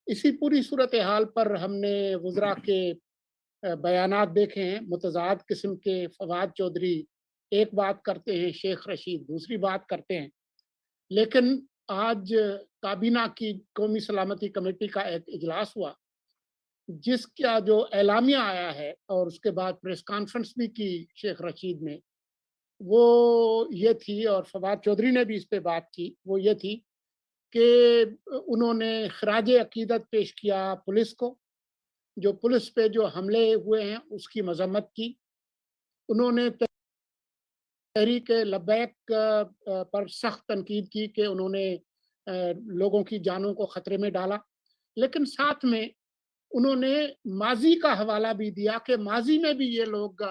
इसी पूरी सूरत हाल पर हमने वज़रा के बयानात देखे हैं, मुतज़ाद किस्म के। फवाद चौधरी एक बात करते हैं, शेख रशीद दूसरी बात करते हैं। लेकिन आज काबीना की कौमी सलामती कमेटी का एक इजलास हुआ, जिसका जो एलामिया आया है और उसके बाद प्रेस कॉन्फ्रेंस भी की शेख रशीद ने, वो ये थी, और फवाद चौधरी ने भी इस पे बात की, वो ये थी कि उन्होंने खराज अकीदत पेश किया पुलिस को, जो पुलिस पे जो हमले हुए हैं उसकी मजम्मत की। उन्होंने तहरीक लब्बैक पर सख्त तनकीद की कि उन्होंने लोगों की जानों को खतरे में डाला। लेकिन साथ में उन्होंने माजी का हवाला भी दिया कि माजी में भी ये लोग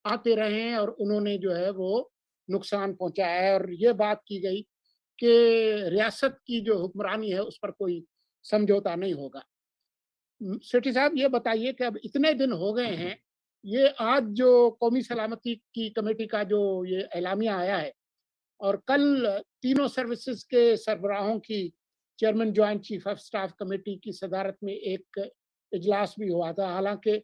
आते रहे हैं और उन्होंने जो है वो नुकसान पहुंचाया है। और ये बात की गई कि रियासत की जो हुक्मरानी है उस पर कोई समझौता नहीं होगा। सेठी साहब, ये बताइए कि अब इतने दिन हो गए हैं, ये आज जो कौमी सलामती की कमेटी का जो ये एलामिया आया है, और कल तीनों सर्विसेज के सरबराहों की chairman joint chief of staff committee की सदारत में एक इजलास भी हुआ था। हालांकि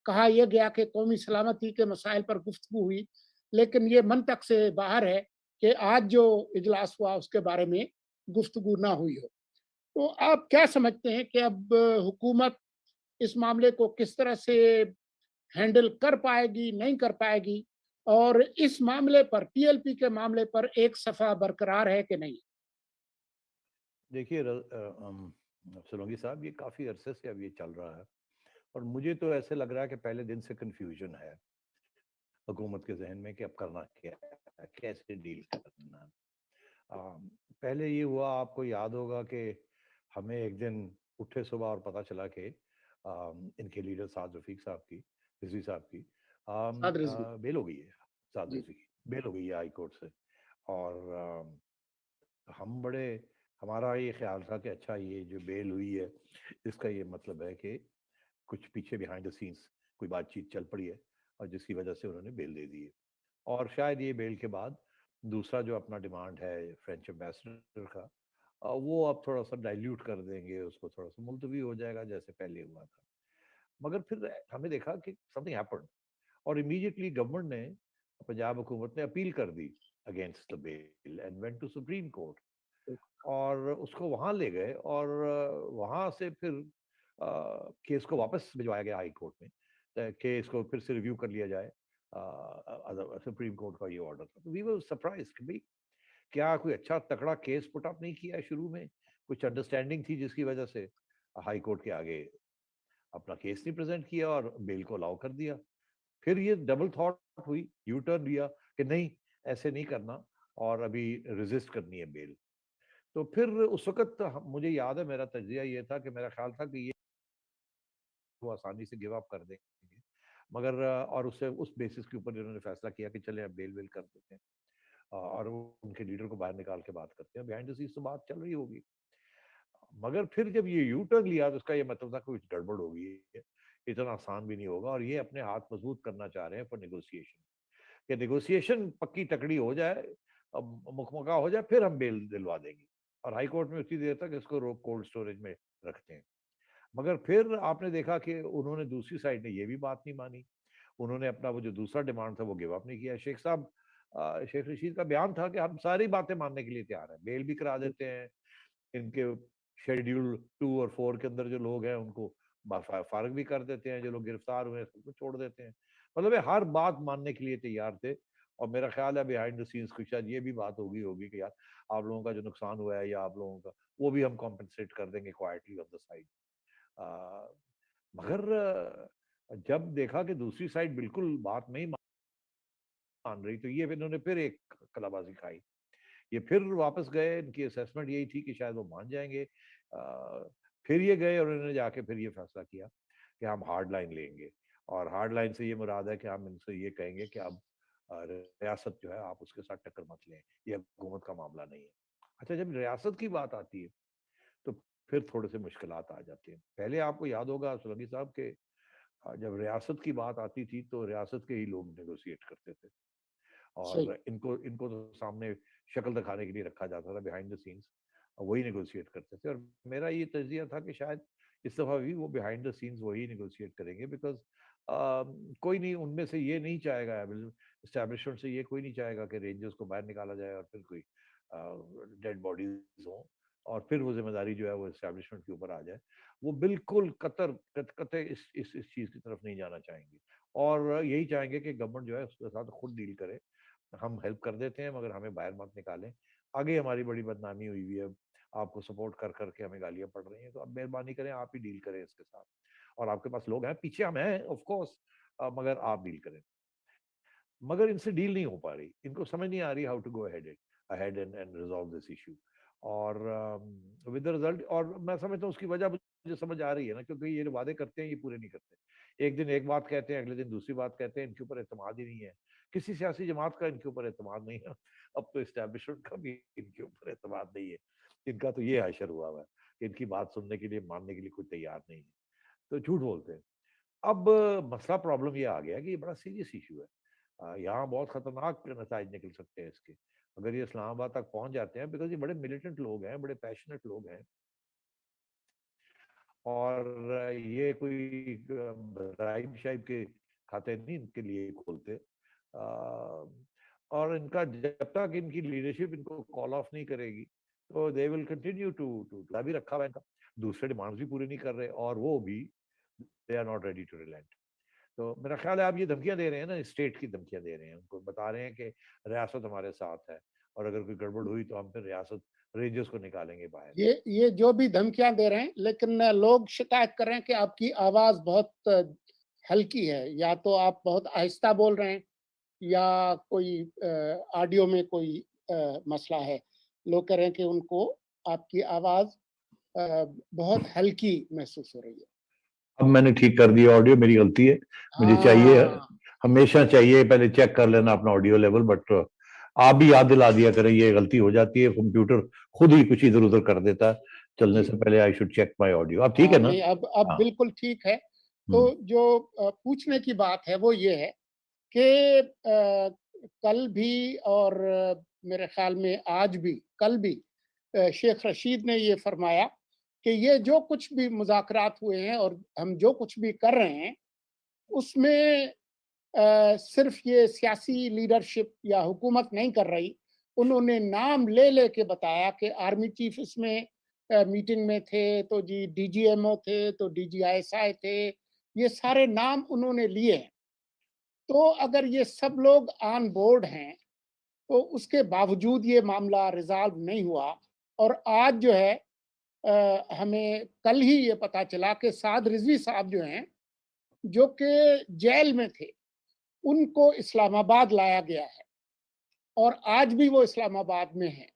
कहा यह गया कि कौमी सलामती के मसाइल पर गुफ्तगू हुई, लेकिन ये मंतक से बाहर है कि आज जो इजलास हुआ उसके बारे में गुफ्तगू ना हुई हो। तो आप क्या समझते हैं कि अब हुकूमत इस मामले को किस तरह से हैंडल कर पाएगी, नहीं कर पाएगी, और इस मामले पर, पीएलपी के मामले पर एक सफा बरकरार है कि नहीं? देखिए सोलंकी साहब, ये काफ़ी अरसे से अब ये चल रहा है और मुझे तो ऐसे लग रहा है कि पहले दिन से कन्फ्यूजन है हुकूमत के जहन में कि अब करना क्या है, कैसे डील करना है। पहले ये हुआ, आपको याद होगा कि हमें एक दिन उठे सुबह और पता चला कि इनके लीडर साद रफीक साहब की, रिजवी साहब की साद रिजवी। बेल हो गई है। साद जी। रिजवी की बेल हो गई है हाई कोर्ट से। और हम बड़े हमारा ये ख्याल था कि अच्छा, ये जो बेल हुई है इसका ये मतलब है कि कुछ पीछे बिहाइंड द सीन्स कोई बातचीत चल पड़ी है और जिसकी वजह से उन्होंने बेल दे दी है। और शायद ये बेल के बाद दूसरा जो अपना डिमांड है फ्रेंच एम्बेसडर का, वो अब थोड़ा सा डाइल्यूट कर देंगे, उसको थोड़ा सा मुलतवी हो जाएगा जैसे पहले हुआ था। मगर फिर हमने देखा कि समथिंग हैपेंड और इमीडिएटली गवर्नमेंट ने, पंजाब हुकूमत ने अपील कर दी against the bail and went to supreme court. और उसको वहां ले गए और वहां से फिर केस को वापस भिजवाया गया हाई कोर्ट में, केस को फिर से रिव्यू कर लिया जाए। सुप्रीम कोर्ट का ये ऑर्डर था, तो वी वर सरप्राइज कि भाई, क्या कोई अच्छा तकड़ा केस पुट अप नहीं किया है शुरू में? कुछ अंडरस्टैंडिंग थी जिसकी वजह से हाई कोर्ट के आगे अपना केस नहीं प्रेजेंट किया और बेल को अलाउ कर दिया। फिर ये डबल थॉट हुई, यू टर्न लिया कि नहीं, ऐसे नहीं करना और अभी रेजिस्ट करनी है बेल। तो फिर उस वक़्त मुझे याद है, मेरा तज्ज़िया ये था कि मेरा ख़्याल था कि ये वो आसानी से गिव अप कर देंगे। मगर और उससे उस बेसिस के ऊपर इन्होंने फ़ैसला किया कि चलें अब बेल-वेल कर देते हैं। और उनके लीडर को बाहर निकाल के बात करते हैं। बिहाइंड द सीन्स तो बात चल रही होगी। मगर फिर जब ये यू टर्न लिया तो उसका ये मतलब था कुछ गड़बड़ हो गई है। इतना आसान भी नहीं होगा और ये अपने हाथ मज़बूत करना चाह रहे हैं फॉर नेगोशिएशन। कि नेगोशिएशन पक्की तकड़ी हो जाए, मुकमगा हो जाए, फिर हम बेल दिलवा देंगे। और हाई कोर्ट में उतनी देर तक इसको रोक कोल्ड स्टोरेज में रखते हैं। मगर फिर आपने देखा कि उन्होंने, दूसरी साइड ने ये भी बात नहीं मानी। उन्होंने अपना वो जो दूसरा डिमांड था वो गिव अप नहीं किया। शेख साहब, शेख रशीद का बयान था कि हम सारी बातें मानने के लिए तैयार हैं, बेल भी करा देते हैं, इनके शेड्यूल 2 और 4 के अंदर जो लोग हैं उनको फारग भी कर देते हैं, जो लोग गिरफ्तार हुए हैं सबको छोड़ देते हैं। मतलब ये हर बात मानने के लिए तैयार थे। और मेरा ख्याल है बिहाइंड द सीन्स कुछ शायद ये भी बात होगी होगी कि यार, आप लोगों का जो नुकसान हुआ है या आप लोगों का, वो भी हम कॉम्पनसेट कर देंगे क्वाइटली ऑन द साइड। मगर जब देखा कि दूसरी साइड बिल्कुल बात नहीं मान रही, तो ये फिर इन्होंने फिर एक कलाबाजी खाई। ये फिर वापस गए, इनकी असेसमेंट यही थी कि शायद वो मान जाएंगे। फिर ये गए और इन्होंने जाके फिर ये फैसला किया कि हम हार्ड लाइन लेंगे। और हार्ड लाइन से ये मुराद है कि हम इनसे ये कहेंगे कि अब रियासत जो है आप उसके साथ टक्कर मत लें, ये हुकूमत का मामला नहीं है। अच्छा, जब रियासत की बात आती है तो फिर थोड़े से मुश्किलात आ जाती हैं। पहले आपको याद होगा सोलंकी साहब के, जब रियासत की बात आती थी तो रियासत के ही लोग नेगोशिएट करते थे सही। और इनको इनको तो सामने शक्ल दिखाने के लिए रखा जाता था बिहाइंड द सीन्स। वही नेगोशिएट करते थे। और मेरा ये तजिया था कि शायद इस दफ़ा भी वो बिहाइंड द सीन्स वही नेगोशिएट करेंगे, बिकॉज कोई नहीं उनमें से ये नहीं चाहेगा, इस्टेब्लिशमेंट से ये कोई नहीं चाहेगा कि रेंजर्स को बाहर निकाला जाए और फिर कोई डेड बॉडीज हों और फिर वो जिम्मेदारी जो है वो इस्टेब्लिशमेंट के ऊपर आ जाए। वो बिल्कुल कतई इस चीज़ की तरफ नहीं जाना चाहेंगे और यही चाहेंगे कि गवर्नमेंट जो है उसके साथ खुद डील करे। हम हेल्प कर देते हैं मगर हमें बाहर मत निकालें, आगे हमारी बड़ी बदनामी हुई हुई है, आपको सपोर्ट कर करके हमें गालियां पड़ रही हैं, तो अब मेहरबानी करें आप ही डील करें इसके साथ। और आपके पास लोग हैं पीछे, हम हैं ऑफ कोर्स, मगर आप डील करें। मगर इनसे डील नहीं हो पा रही, इनको समझ नहीं आ रही how to go ahead and resolve this issue. और विद द रिजल्ट, और मैं समझता हूँ उसकी वजह मुझे समझ आ रही है ना, क्योंकि ये वादे करते हैं ये पूरे नहीं करते। एक दिन एक बात कहते हैं, अगले दिन दूसरी बात कहते हैं, इनके ऊपर एतमाद ही नहीं है, किसी सियासी जमात का इनके ऊपर एतमाद नहीं है, अब तो इस्टेब्लिशमेंट का भी इनके ऊपर एतमाद नहीं है। इनका तो ये हशर हुआ है, इनकी बात सुनने के लिए, मानने के लिए कोई तैयार नहीं है, तो झूठ बोलते हैं। अब मसला, प्रॉब्लम ये आ गया कि ये बड़ा सीरियस इशू है, यहाँ बहुत खतरनाक नताइज निकल सकते हैं इसके, अगर ये इस्लामाबाद तक पहुंच जाते हैं, बिकॉज ये बड़े मिलिटेंट लोग हैं, बड़े पैशनेट लोग हैं, और ये कोई राइब शाइब के खाते नहीं इनके लिए खोलते। और इनका जब तक इनकी लीडरशिप इनको कॉल ऑफ नहीं करेगी तो दे विल कंटिन्यू टू भी रखा हुआ है इनका, दूसरे डिमांड्स भी पूरे नहीं कर रहे और वो भी they are not ready to relent. तो मेरा ख्याल है आप ये धमकियां दे रहे हैं ना, स्टेट की धमकियां दे रहे हैं, उनको बता रहे हैं कि रियासत हमारे साथ है और अगर कोई गड़बड़ हुई तो हम फिर रियासत रेंजर्स को निकालेंगे बाहर। ये जो भी धमकियां दे रहे हैं, लेकिन लोग शिकायत कर रहे हैं कि आपकी आवाज बहुत हल्की है, या तो आप बहुत आहिस्ता बोल रहे हैं या कोई ऑडियो में कोई मसला है। लोग कह रहे हैं कि उनको आपकी आवाज बहुत हल्की महसूस हो रही है। अब मैंने ठीक कर दिया, ऑडियो मेरी गलती है, मुझे चाहिए, हमेशा चाहिए पहले चेक कर लेना अपना ऑडियो लेवल, बट आप भी याद दिला दिया करें, ये गलती हो जाती है, कंप्यूटर खुद ही कुछ इधर उधर कर देता है, चलने से पहले I should check my audio. अब ठीक है ना? नहीं, अब बिल्कुल ठीक है। तो जो पूछने की बात है वो ये है कि कल भी और मेरे ख्याल में आज भी, कल भी शेख रशीद ने ये फरमाया कि ये जो कुछ भी मुज़ाकरात हुए हैं और हम जो कुछ भी कर रहे हैं, उसमें सिर्फ ये सियासी लीडरशिप या हुकूमत नहीं कर रही। उन्होंने नाम ले लेके बताया कि आर्मी चीफ इसमें मीटिंग में थे, तो जी डीजीएमओ थे, तो डीजीआईएसआई थे, ये सारे नाम उन्होंने लिए हैं। तो अगर ये सब लोग ऑन बोर्ड हैं, तो उसके बावजूद ये मामला रिजॉल्व नहीं हुआ। और आज जो है हमें कल ही ये पता चला कि साद रिजवी साहब जो हैं, जो कि जेल में थे, उनको इस्लामाबाद लाया गया है और आज भी वो इस्लामाबाद में हैं।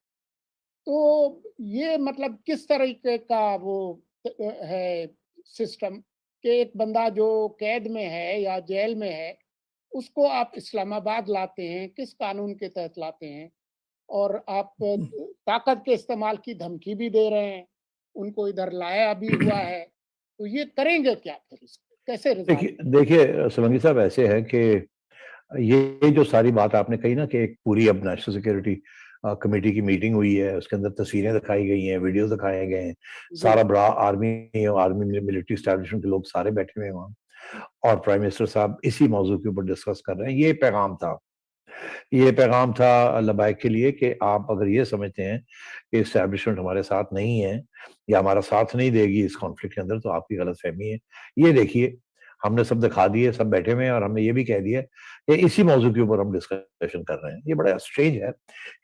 तो ये मतलब किस तरीके का वो है सिस्टम कि एक बंदा जो कैद में है या जेल में है, उसको आप इस्लामाबाद लाते हैं, किस कानून के तहत लाते हैं? और आप ताकत के इस्तेमाल की धमकी भी दे रहे हैं, उनको इधर लाया भी हुआ है, तो ये करेंगे क्या फिर इसको? कैसे रिज़ॉल्व? देखिए सोलंकी साहब, ऐसे है कि ये जो सारी बात आपने कही ना कि एक पूरी अब नेशनल सिक्योरिटी कमेटी की मीटिंग हुई है, उसके अंदर तस्वीरें दिखाई गई हैं, वीडियो दिखाए गए हैं, सारा बड़ा आर्मी मिलिट्री एस्टैब्लिशमेंट के लोग सारे बैठे हुए हैं वहाँ, और प्राइम मिनिस्टर साहब इसी मौजू के ऊपर डिस्कस कर रहे हैं। ये पैगाम था लबाइक के लिए कि आप अगर ये समझते हैं कि इस्टेब्लिशमेंट हमारे साथ नहीं है या हमारा साथ नहीं देगी इस कॉन्फ्लिक्ट के अंदर, तो आपकी गलतफहमी है। ये देखिए, हमने सब दिखा दिए, सब बैठे हुए हैं, और हमने ये भी कह दिया कि इसी मौजू के ऊपर हम डिस्कशन कर रहे हैं। ये बड़ा स्ट्रेंज है,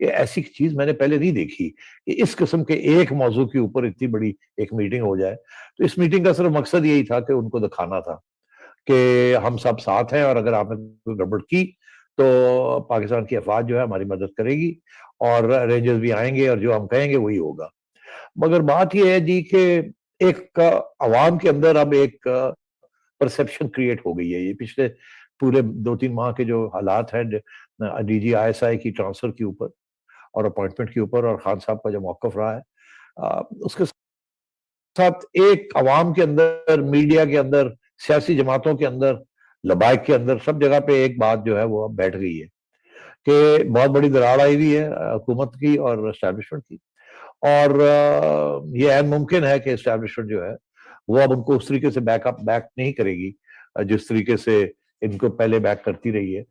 ये ऐसी चीज मैंने पहले नहीं देखी कि इस किस्म के एक मौजू के ऊपर इतनी बड़ी एक मीटिंग हो जाए। तो इस मीटिंग का सिर्फ मकसद यही था कि उनको दिखाना था कि हम सब साथ हैं, और अगर आपने कोई गड़बड़ की तो पाकिस्तान की अफवाज जो है हमारी मदद करेगी, और रेंजर्स भी आएंगे और जो हम कहेंगे वही होगा। मगर बात यह है जी कि एक अवाम के अंदर अब एक परसेप्शन क्रिएट हो गई है। ये पिछले पूरे 2-3 माह के जो हालात हैं DGISI की ट्रांसफर के ऊपर और अपॉइंटमेंट के ऊपर, और खान साहब का जो मौकफ रहा है, उसके साथ एक अवाम के अंदर, मीडिया के अंदर, सियासी जमातों के अंदर, लबाइक के अंदर, सब जगह पे एक बात जो है वो अब बैठ गई है कि बहुत बड़ी दरार आई हुई है हुकूमत की और एस्टैब्लिशमेंट की, और ये ऐन मुमकिन है कि एस्टैब्लिशमेंट जो है वो अब उनको उस तरीके से बैक नहीं करेगी जिस तरीके से इनको पहले बैक करती रही है।